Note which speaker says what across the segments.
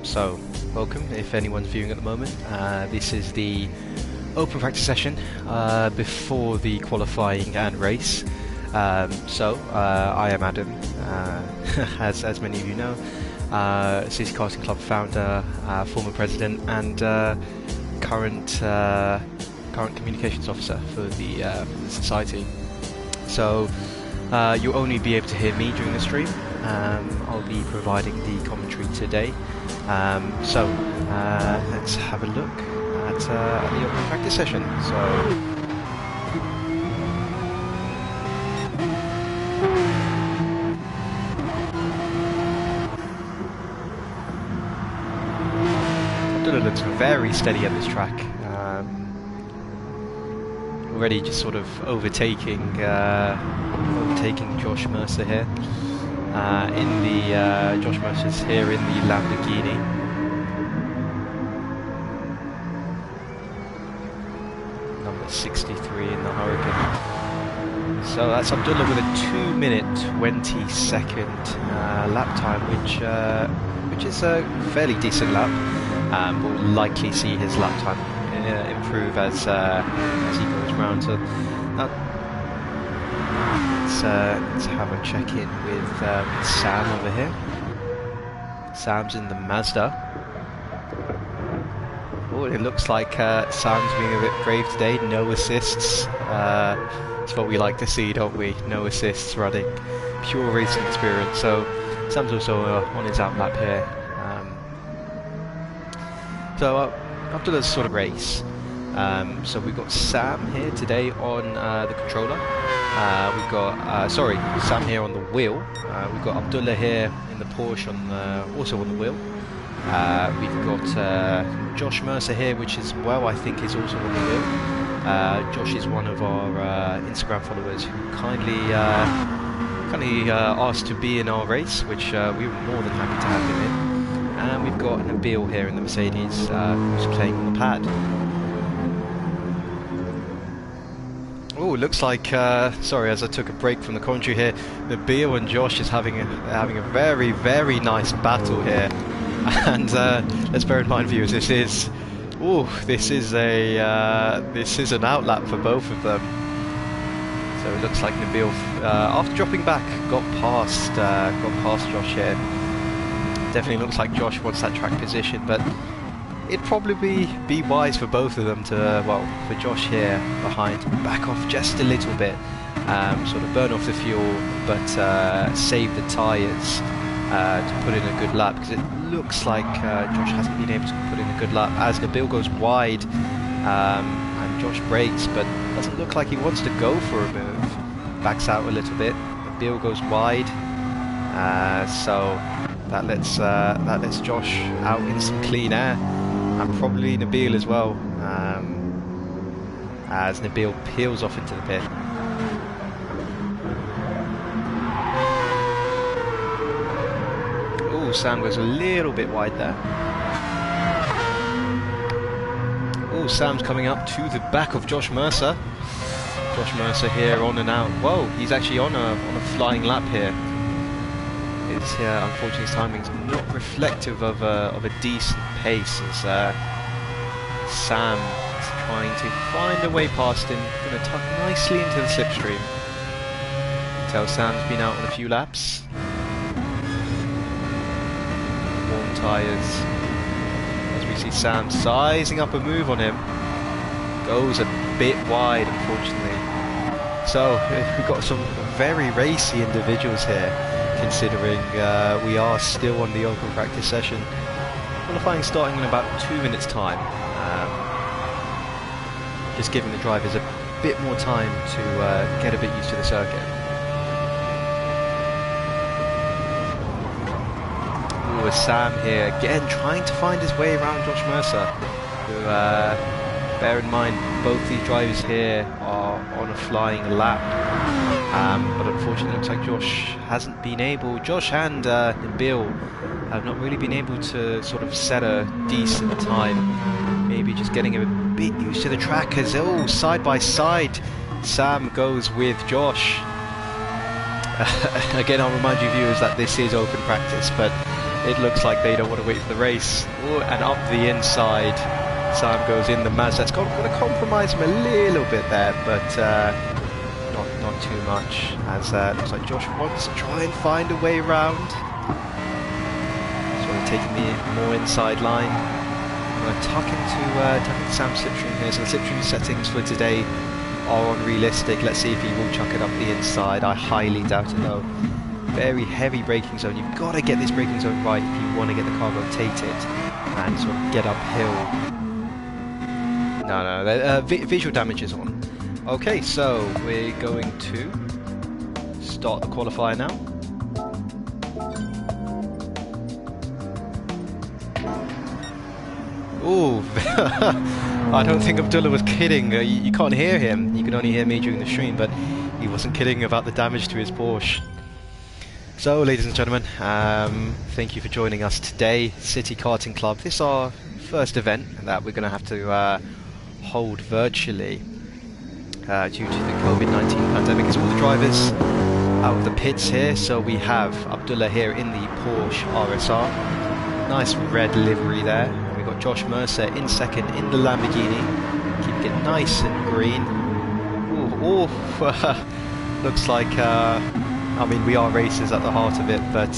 Speaker 1: So, welcome if anyone's viewing at the moment. This is the open practice session before the qualifying and race. I am Adam, as many of you know, City Karting Club founder, former president, and current communications officer for the society. So you'll only be able to hear me during the stream. I'll be providing the commentary today. Let's have a look at the open practice session. Abdullah looks very steady at this track. Already just sort of overtaking Josh Mercer here. Josh Mercer's here in the Lamborghini. Number 63 in the Hurricane. So that's Abdullah with a 2-minute 20-second lap time, which is a fairly decent lap. We'll likely see his lap time improve as he goes round. So let's have a check-in with Sam over here. Sam's in the Mazda. Oh, it looks like Sam's being a bit brave today. No assists. It's what we like to see, don't we? No assists running. Pure racing experience. So Sam's also on his out lap here. Abdullah's sort of race. So we've got Sam here today on the controller. We've got Sam here on the wheel. We've got Abdullah here in the Porsche also on the wheel. We've got Josh Mercer here, which is I think is also on the wheel. Josh is one of our Instagram followers who kindly asked to be in our race, which we were more than happy to have him in. And we've got Nabil here in the Mercedes, who's playing on the pad. Oh, it looks like, as I took a break from the commentary here, Nabil and Josh is having a very, very nice battle here. And let's bear in mind, viewers, this is an outlap for both of them. So it looks like Nabil, after dropping back, got past Josh here. Definitely looks like Josh wants that track position, but it'd probably be wise for both of them to, for Josh here behind, back off just a little bit, sort of burn off the fuel, but save the tyres to put in a good lap, because it looks like Josh hasn't been able to put in a good lap as Nabil goes wide, and Josh brakes, but doesn't look like he wants to go for a move. Backs out a little bit. Nabil goes wide, so that lets Josh out in some clean air. And probably Nabil as well, as Nabil peels off into the pit. Oh, Sam goes a little bit wide there. Oh, Sam's coming up to the back of Josh Mercer. Josh Mercer here on and out. Whoa, he's actually on a flying lap here. Unfortunately, his timing's not reflective of a decent pace as Sam is trying to find a way past him. Going to tuck nicely into the slipstream. Tell Sam's been out on a few laps. Warm tyres. As we see Sam sizing up a move on him. Goes a bit wide, unfortunately. So we've got some very racy individuals here, considering we are still on the open practice session. Qualifying starting in about 2 minutes time. Just giving the drivers a bit more time to get a bit used to the circuit. Ooh, Sam here again trying to find his way around Josh Mercer, who, bear in mind, both these drivers here are on a flying lap. But unfortunately it looks like Josh hasn't been able, Josh and Nabil have not really been able to sort of set a decent time. Maybe just getting a bit used to the track as, side by side, Sam goes with Josh. Again, I'll remind you viewers that this is open practice, but it looks like they don't want to wait for the race. Oh, and up the inside, Sam goes in the Mazda. It's going to compromise him a little bit there, but not too much, as looks like Josh wants to try and find a way around. Sort of taking the more inside line. I'm going to tuck into Sam's slipstream here. So the slipstream settings for today are unrealistic. Let's see if he will chuck it up the inside. I highly doubt it though. Very heavy braking zone. You've got to get this braking zone right if you want to get the car rotated and sort of get uphill. No, visual damage is on. Okay, so we're going to start the qualifier now. Ooh, I don't think Abdullah was kidding. You can't hear him. You can only hear me during the stream, but he wasn't kidding about the damage to his Porsche. So, ladies and gentlemen, thank you for joining us today. City Karting Club. This is our first event that we're going to have to hold virtually due to the COVID-19 pandemic. It's all the drivers out of the pits here. So we have Abdullah here in the Porsche RSR. Nice red livery there. And we've got Josh Mercer in second in the Lamborghini. Keeping it nice and green. Ooh, looks like... I mean, we are racers at the heart of it, but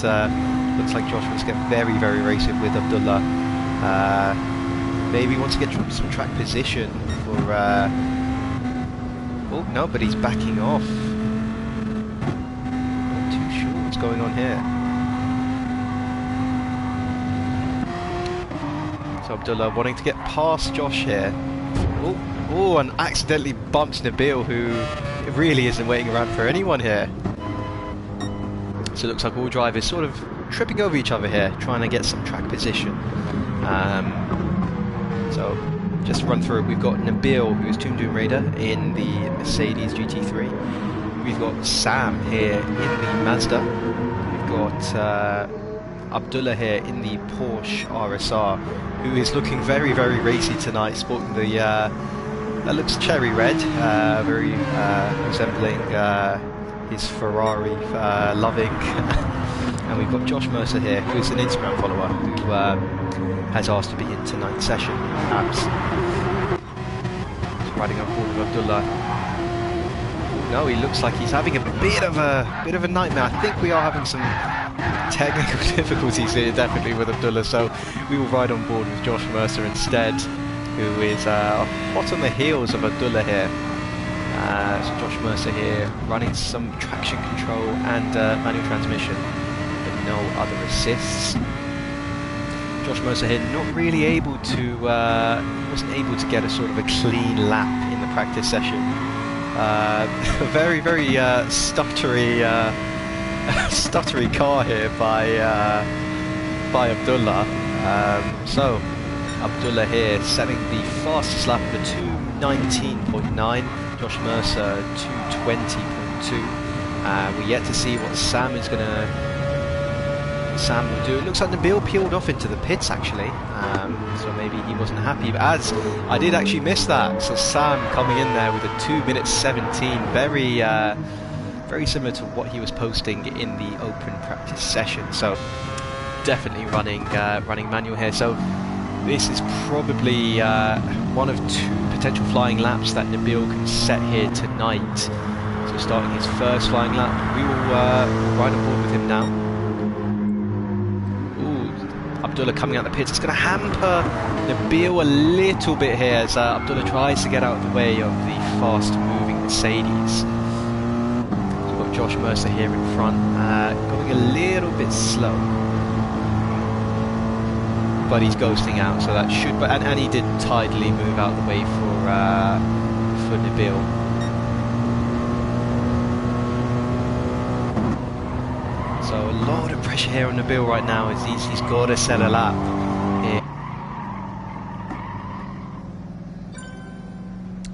Speaker 1: looks like Josh wants to get very, very racy with Abdullah. Maybe wants to get some track position for... oh, no, but he's backing off. Not too sure what's going on here. So Abdullah wanting to get past Josh here. Oh, and accidentally bumps Nabil, who really isn't waiting around for anyone here. So it looks like all drivers sort of tripping over each other here, trying to get some track position. So just to run through it, we've got Nabil, who is Toon Doom Raider in the Mercedes GT3. We've got Sam here in the Mazda. We've got Abdullah here in the Porsche RSR, who is looking very, very racy tonight, sporting the that looks cherry red, very resembling his Ferrari loving. And we've got Josh Mercer here, who's an Instagram follower, who has asked to be in tonight's session, perhaps. He's riding on board with Abdullah. No, he looks like he's having a bit of a nightmare. I think we are having some technical difficulties here, definitely, with Abdullah, so we will ride on board with Josh Mercer instead, who is hot on the heels of Abdullah here. So Josh Mercer here running some traction control and manual transmission, but no other assists. Josh Mercer here not really able to, wasn't able to get a sort of a clean lap in the practice session. Very, very stuttery car here by Abdullah. So Abdullah here setting the fastest lap of the 2:19.9. Josh Mercer 2:20.2. We're yet to see what Sam will do. It looks like Nabil peeled off into the pits actually, so maybe he wasn't happy. But as I did actually miss that, so Sam coming in there with a 2:17, very similar to what he was posting in the open practice session. So definitely running manual here. So this is probably one of two potential flying laps that Nabil can set here tonight. So starting his first flying lap, we will ride on board with him now. Abdullah coming out the pits. It's going to hamper Nabil a little bit here as Abdullah tries to get out of the way of the fast-moving Mercedes. We've got Josh Mercer here in front, going a little bit slow, but he's ghosting out, so that should. And he did tidily move out of the way for Nabil. So a lot of pressure here on Nabil right now as he's got to set a lap here.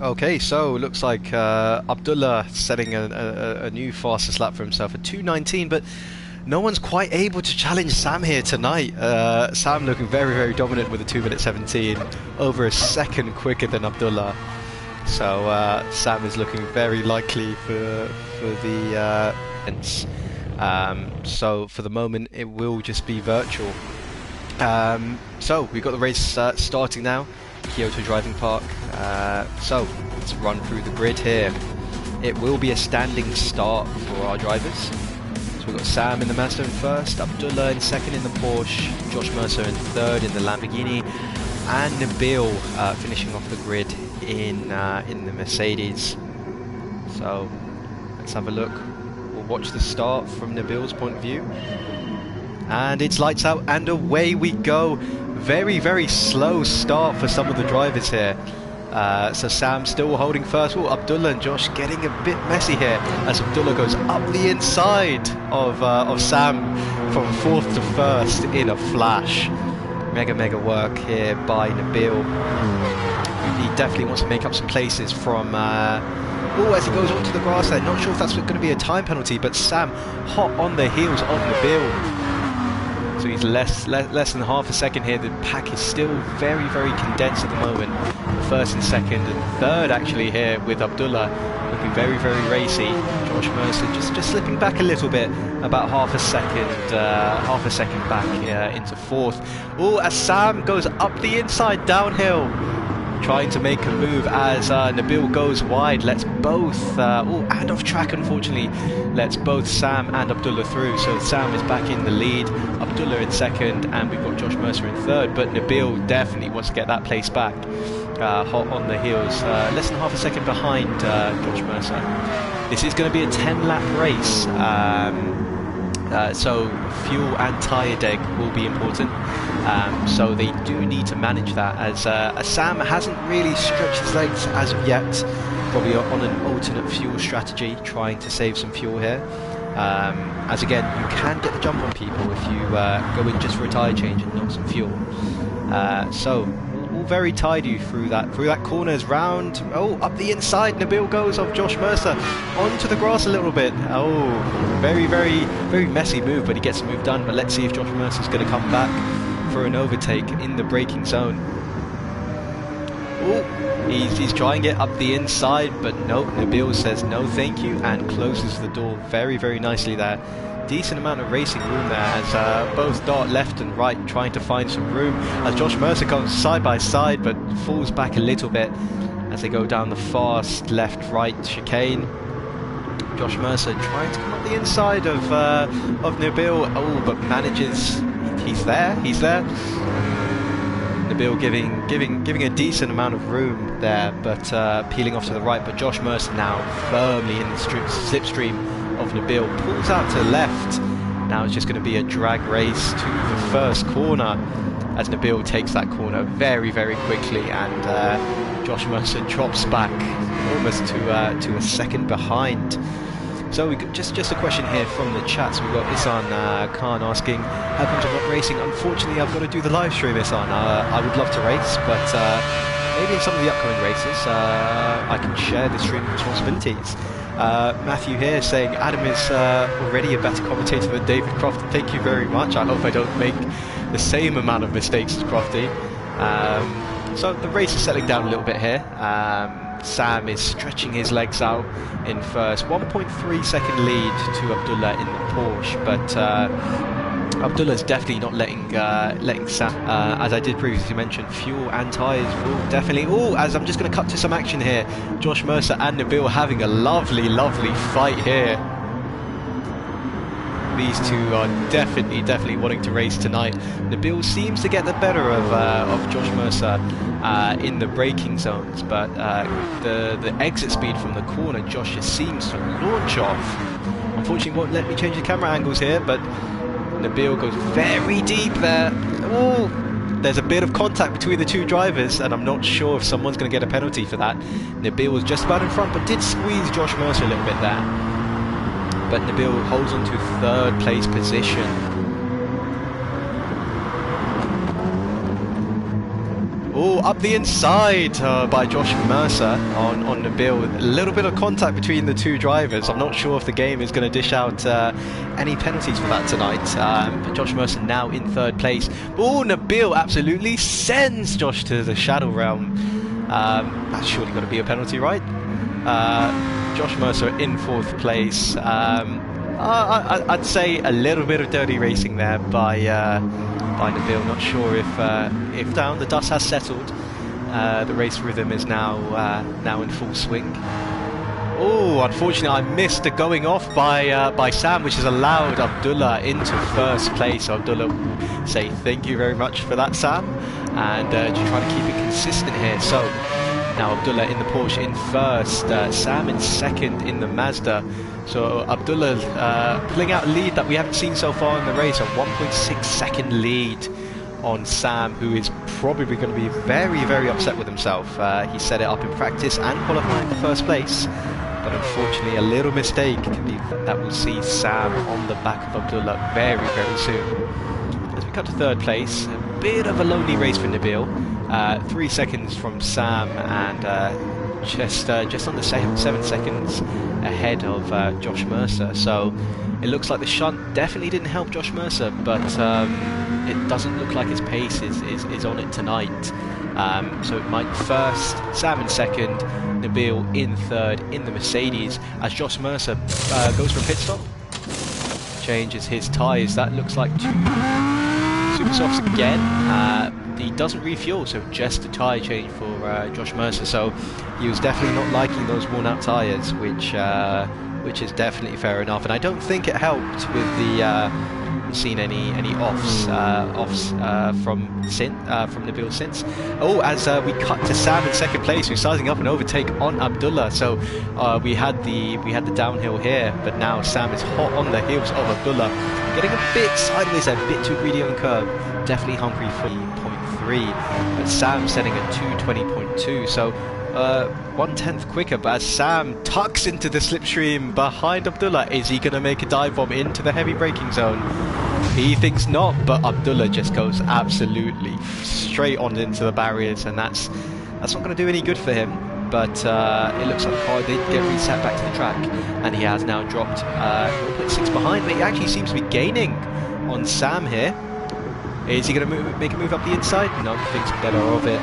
Speaker 1: Okay, so looks like Abdullah setting a new fastest lap for himself, a 2:19, but no one's quite able to challenge Sam here tonight. Sam looking very, very dominant with a 2:17, over a second quicker than Abdullah. So Sam is looking very likely for the So for the moment it will just be virtual. So we've got the race starting now, Kyoto Driving Park. So let's run through the grid here. It will be a standing start for our drivers. So we've got Sam in the Mazda in first, Abdullah in second in the Porsche, Josh Mercer in third in the Lamborghini, and Nabil finishing off the grid in the Mercedes. So let's have a look. We'll watch the start from Nabil's point of view. And it's lights out and away we go. Very, very slow start for some of the drivers here. So Sam still holding first. Oh, Abdullah and Josh getting a bit messy here as Abdullah goes up the inside of Sam from fourth to first in a flash. Mega work here by Nabil. He definitely wants to make up some places from as he goes onto the grass there. Not sure if that's going to be a time penalty, but Sam hot on the heels of Nabil. So he's less than half a second here. The pack is still very, very condensed at the moment. First and second and third actually here with Abdullah looking very, very racy. Josh Mercer just slipping back a little bit, about half a second back into fourth. Oh, as Sam goes up the inside downhill, trying to make a move as Nabil goes wide, lets both, and off track unfortunately, lets both Sam and Abdullah through. So Sam is back in the lead, Abdullah in second, and we've got Josh Mercer in third, but Nabil definitely wants to get that place back. Hot on the heels, less than half a second behind Josh Mercer. This is going to be a 10-lap race. So fuel and tyre deg will be important, so they do need to manage that as Sam hasn't really stretched his legs as of yet, probably on an alternate fuel strategy, trying to save some fuel here, as again you can get the jump on people if you go in just for a tyre change and not some fuel. So all very tidy through that corners round. Oh, up the inside Nabil goes of Josh Mercer onto the grass a little bit. Oh, very, very, very messy move, but he gets the move done. But let's see if Josh Mercer's going to come back for an overtake in the braking zone. Oh, he's trying it up the inside, but no, Nabil says no thank you and closes the door very, very nicely there. Decent amount of racing room there as both dart left and right trying to find some room as Josh Mercer comes side by side but falls back a little bit as they go down the fast left-right chicane. Josh Mercer trying to come up the inside of Nabil, but manages, he's there. Nabil giving a decent amount of room there, but peeling off to the right, but Josh Mercer now firmly in the slipstream of Nabil, pulls out to the left. Now it's just going to be a drag race to the first corner as Nabil takes that corner very, very quickly, and Josh Mercer drops back almost to a second behind. So we got just a question here from the chat. So we've got Isan Khan asking, how come I'm not racing? Unfortunately, I've got to do the live stream, Isan. I would love to race, but maybe in some of the upcoming races I can share the stream responsibilities. Matthew here saying Adam is already a better commentator than David Croft. Thank you very much. I hope I don't make the same amount of mistakes as Crofty. So the race is settling down a little bit here. Sam is stretching his legs out in first, 1.3 second lead to Abdullah in the Porsche, but Abdullah's definitely not letting Sam, as I did previously mention, fuel and tyres will definitely... Oh, as I'm just going to cut to some action here. Josh Mercer and Nabil having a lovely fight here. These two are definitely wanting to race tonight. Nabil seems to get the better of Josh Mercer in the braking zones, but the exit speed from the corner, Josh just seems to launch off. Unfortunately, won't let me change the camera angles here, but Nabil goes very deep there. Oh, there's a bit of contact between the two drivers, and I'm not sure if someone's going to get a penalty for that. Nabil was just about in front, but did squeeze Josh Mercer a little bit there. But Nabil holds on to third place position. Oh, up the inside by Josh Mercer on Nabil. A little bit of contact between the two drivers. I'm not sure if the game is going to dish out any penalties for that tonight. But Josh Mercer now in third place. Oh, Nabil absolutely sends Josh to the Shadow Realm. That's surely got to be a penalty, right? Josh Mercer in fourth place. I'd say a little bit of dirty racing there by Nabil. Not sure if down the dust has settled. The race rhythm is now in full swing. Oh, unfortunately, I missed the going off by Sam, which has allowed Abdullah into first place. So Abdullah will say thank you very much for that, Sam, and just trying to keep it consistent here. So now Abdullah in the Porsche in first, Sam in second in the Mazda. So Abdullah pulling out a lead that we haven't seen so far in the race, a 1.6 second lead on Sam, who is probably going to be very, very upset with himself. He set it up in practice and qualifying for first place, but unfortunately a little mistake that will see Sam on the back of Abdullah very, very soon. As we cut to third place, a bit of a lonely race for Nabil, 3 seconds from Sam and just under 7 seconds ahead of Josh Mercer. So it looks like the shunt definitely didn't help Josh Mercer, but it doesn't look like his pace is on it tonight. So it might first, Sam in second, Nabil in third in the Mercedes, as Josh Mercer goes for a pit stop, changes his tyres. That looks like 2 super softs again. He doesn't refuel, so just a tyre change for Josh Mercer. So he was definitely not liking those worn out tyres, which is definitely fair enough. And I don't think it helped with the seen any offs from Nabil since. Oh, as we cut to Sam in second place, who's sizing up an overtake on Abdullah. So we had the downhill here, but now Sam is hot on the heels of Abdullah, getting a bit sideways, a bit too greedy on the curb. Definitely hungry for 0.3, but Sam setting at 220.2. So 1/10 quicker, but as Sam tucks into the slipstream behind Abdullah, is he going to make a dive bomb into the heavy braking zone? He thinks not, but Abdullah just goes absolutely straight on into the barriers, and that's not going to do any good for him. But it looks like the car did get reset back to the track, and he has now dropped 0.6 behind, but he actually seems to be gaining on Sam here. Is he going to make a move up the inside? No, thinks better of it.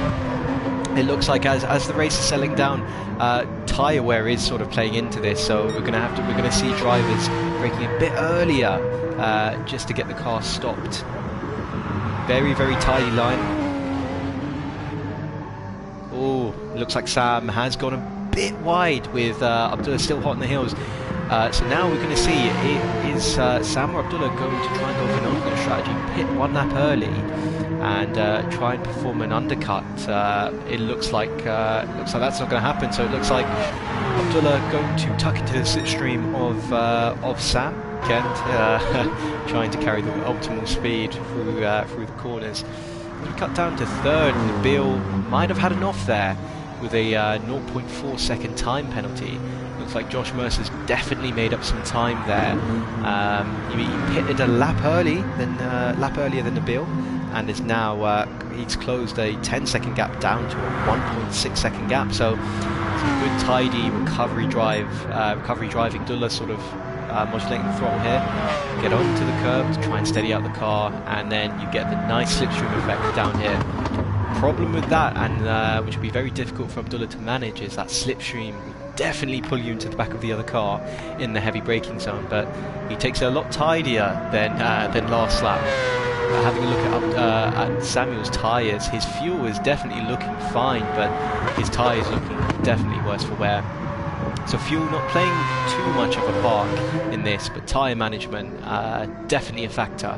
Speaker 1: It looks like as the race is settling down, tyre wear is sort of playing into this, so we're going to see drivers braking a bit earlier just to get the car stopped. Very, very tidy line. Oh, looks like Sam has gone a bit wide with Abdullah still hot on the heels. So now we're going to see, is Sam or Abdullah going to try and go for an alternate strategy, pit 1 lap early and try and perform an undercut. It looks like that's not going to happen. So it looks like Abdullah going to tuck into the slipstream of Sam again, trying to carry the optimal speed through the corners. As we cut down to third, Nabil might have had an off there with a 0.4 second time penalty. Looks like Josh Mercer's definitely made up some time there. He pitted a lap earlier than Nabil, and is now he's closed a 10-second gap down to a 1.6 second gap. So it's a good tidy recovery driving. Abdullah sort of modulating the throttle here, get onto the curb to try and steady out the car, and then you get the nice slipstream effect down here. Problem with that, and which will be very difficult for Abdullah to manage, is that slipstream will definitely pull you into the back of the other car in the heavy braking zone, but he takes it a lot tidier than last lap. Having a look at Samuel's tyres, his fuel is definitely looking fine, but his tyres looking definitely worse for wear. So fuel not playing too much of a part in this, but tyre management definitely a factor.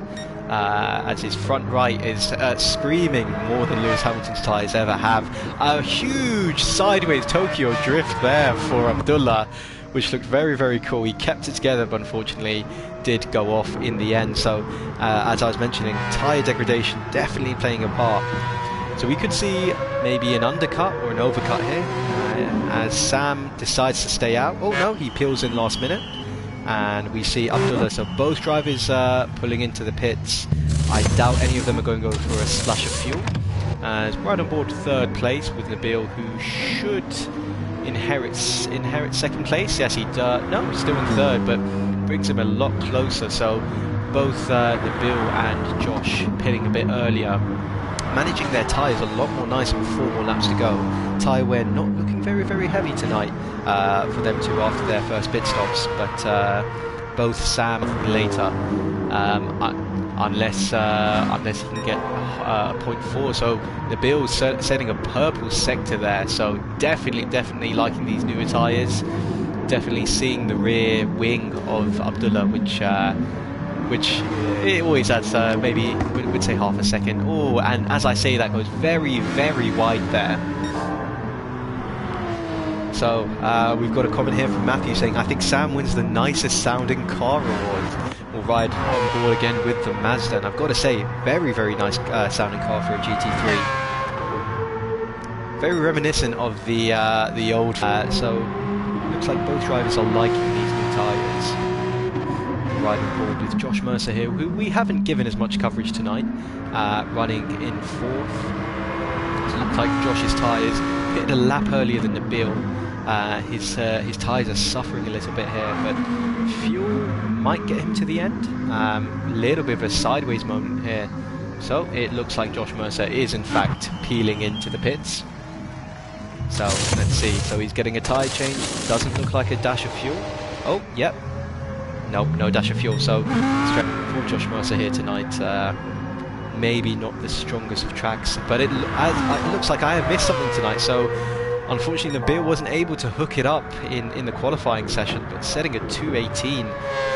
Speaker 1: As his front right is screaming more than Lewis Hamilton's tyres ever have. A huge sideways Tokyo drift there for Abdullah, which looked very, very cool. He kept it together, but unfortunately did go off in the end. So as I was mentioning, tyre degradation definitely playing a part. So we could see maybe an undercut or an overcut here, as Sam decides to stay out. Oh no, he peels in last minute. And we see Abdullah, so both drivers pulling into the pits. I doubt any of them are going to go for a splash of fuel. Right on board third place with Nabil, who should inherit second place. Yes, he no, still in third, but brings him a lot closer. So both Nabil and Josh pitting a bit earlier, managing their tyres a lot more nicer with 4 more laps to go. Tyre wear not looking very, very heavy tonight for them two after their first pit stops, but both Sam later, unless he can get a 0.4. So Nabil's setting a purple sector there. So definitely liking these newer tyres. Definitely seeing the rear wing of Abdullah, which it always adds maybe we'd say half a second. Oh, and as I say, that goes very wide there. So we've got a comment here from Matthew saying, I think Sam wins the nicest sounding car award. We'll ride on board again with the Mazda, and I've got to say, very nice sounding car for a GT3. Very reminiscent of the old. So looks like both drivers are liking these new tyres. Riding on board with Josh Mercer here, who we haven't given as much coverage tonight, running in 4th. So it looks like Josh's tyres hit a lap earlier than Nabil. His tyres are suffering a little bit here, but fuel might get him to the end. Little bit of a sideways moment here. So it looks like Josh Mercer is in fact peeling into the pits. So let's see. So he's getting a tyre change. Doesn't look like a dash of fuel. Oh, yep. Nope, no dash of fuel. So for Josh Mercer here tonight. Maybe not the strongest of tracks, but it looks like I have missed something tonight. So unfortunately, Nabil wasn't able to hook it up in the qualifying session, but setting a 2:18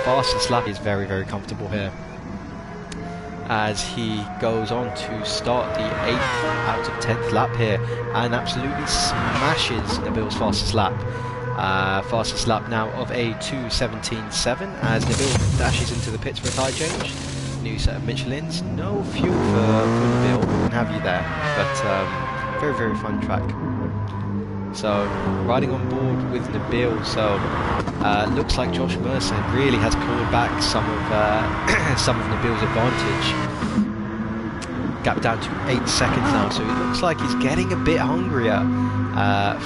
Speaker 1: fastest lap is very comfortable here. As he goes on to start the 8th out of 10th lap here, and absolutely smashes Nabil's fastest lap. Fastest lap now of a 2:17.7 as Nabil dashes into the pits for a tyre change. New set of Michelin's. No fuel for Nabil, can have you there, but very fun track. So riding on board with Nabil. So looks like Josh Mercer really has clawed back some of Nabil's advantage. Gap down to 8 seconds now, so it looks like he's getting a bit hungrier,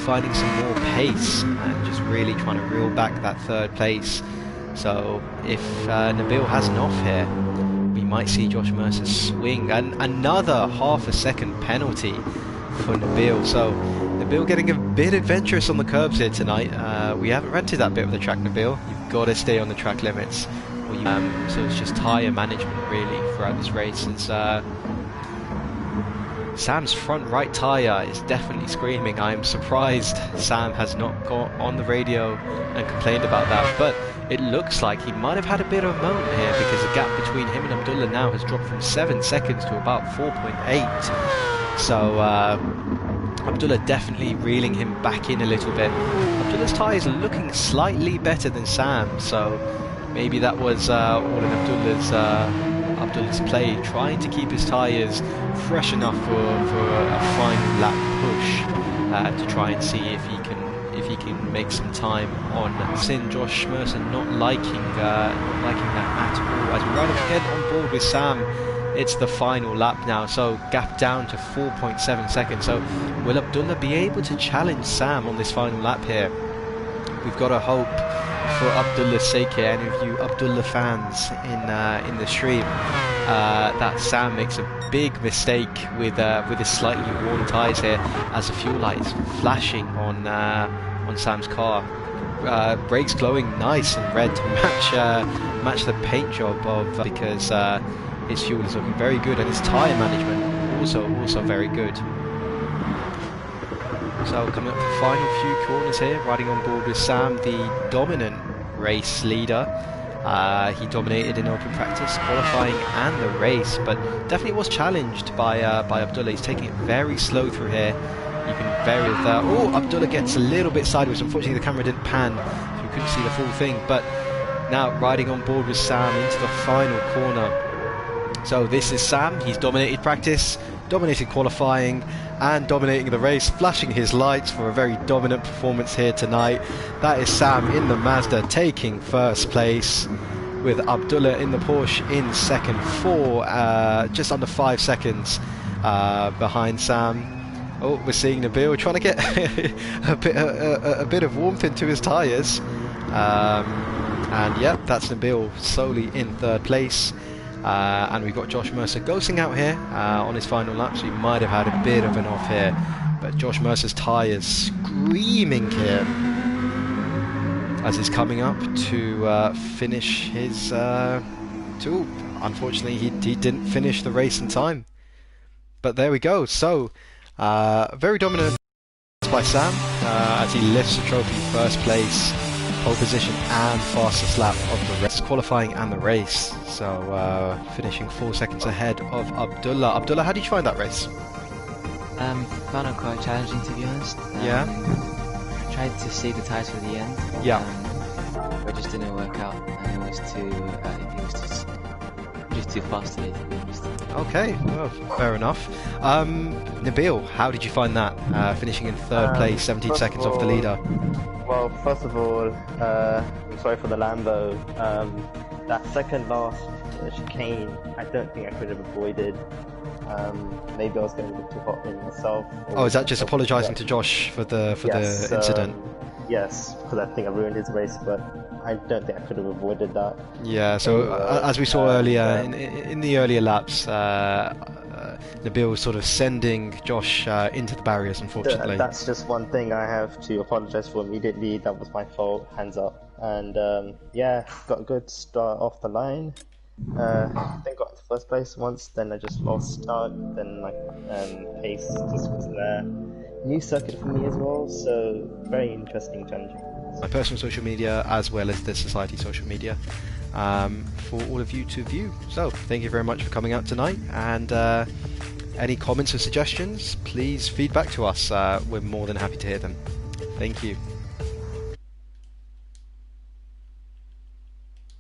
Speaker 1: finding some more pace and just really trying to reel back that 3rd place. So if Nabil has an off here, we might see Josh Mercer swing, and another half a second penalty for Nabil. So Nabil getting a bit adventurous on the curbs here tonight. We haven't rented that bit of the track, Nabil. You've got to stay on the track limits. So it's just tyre management really throughout this race. It's, Sam's front right tyre is definitely screaming. I'm surprised Sam has not got on the radio and complained about that, but it looks like he might have had a bit of a moment here, because the gap between him and Abdullah now has dropped from 7 seconds to about 4.8. So Abdullah definitely reeling him back in a little bit. Abdullah's tyres are looking slightly better than Sam, so maybe that was all in Abdullah's play, trying to keep his tyres fresh enough for a final lap push to try and see if he can make some time on Sin. Josh Mercer not liking that at all. As we ride again on board with Sam, it's the final lap now, so gap down to 4.7 seconds. So will Abdullah be able to challenge Sam on this final lap here? We've got to hope for Abdullah's sake here, any of you Abdullah fans in the stream, that Sam makes a big mistake with his slightly worn tyres here, as the fuel light is flashing on Sam's car. Brakes glowing nice and red to match the paint job of because his fuel is looking very good, and his tyre management also very good. So coming up the final few corners here, riding on board with Sam, the dominant race leader. He dominated in open practice, qualifying and the race, but definitely was challenged by Abdullah. He's taking it very slow through here. You can vary with that. Oh, Abdullah gets a little bit sideways. Unfortunately, the camera didn't pan, so you couldn't see the full thing. But now riding on board with Sam into the final corner. So this is Sam. He's dominated practice, dominated qualifying, and dominating the race, flashing his lights for a very dominant performance here tonight. That is Sam in the Mazda taking first place, with Abdullah in the Porsche in second, just under 5 seconds behind Sam. Oh, we're seeing Nabil trying to get a bit of warmth into his tyres. And yep, that's Nabil solely in 3rd place. And we've got Josh Mercer ghosting out here on his final lap, so he might have had a bit of an off here. But Josh Mercer's tyres screaming here. as he's coming up to finish his tool. Unfortunately, he didn't finish the race in time. But there we go. So, very dominant by Sam as he lifts the trophy, first place, pole position and fastest lap of the race, qualifying and the race. So finishing 4 seconds ahead of Abdullah. Abdullah, how did you find that race?
Speaker 2: Found it quite challenging, to be honest.
Speaker 1: Yeah.
Speaker 2: Tried to save the tyres for the end.
Speaker 1: Yeah.
Speaker 2: But it just didn't work out. It was just too fast today, to be honest.
Speaker 1: Okay, well, fair enough. Nabil, how did you find that? Finishing in third place, 17 seconds off the leader.
Speaker 3: Well, first of all, I'm sorry for the Lambo. That second last chicane, I don't think I could have avoided. Maybe I was getting a bit too hot in myself.
Speaker 1: Oh, is that just apologising to Josh for the incident?
Speaker 3: Yes, because I think I ruined his race, but I don't think I could have avoided that.
Speaker 1: Yeah, so as we saw earlier, in the earlier laps, Nabil was sort of sending Josh into the barriers, unfortunately.
Speaker 3: That's just one thing I have to apologise for immediately. That was my fault, hands up. And yeah, got a good start off the line. Then got into first place once, then I just lost start, then my pace just wasn't there. New circuit for me as well, so very interesting, challenging.
Speaker 1: My personal social media as well as the society social media for all of you to view. So thank you very much for coming out tonight, and any comments or suggestions, please feedback to us. We're more than happy to hear them. Thank you.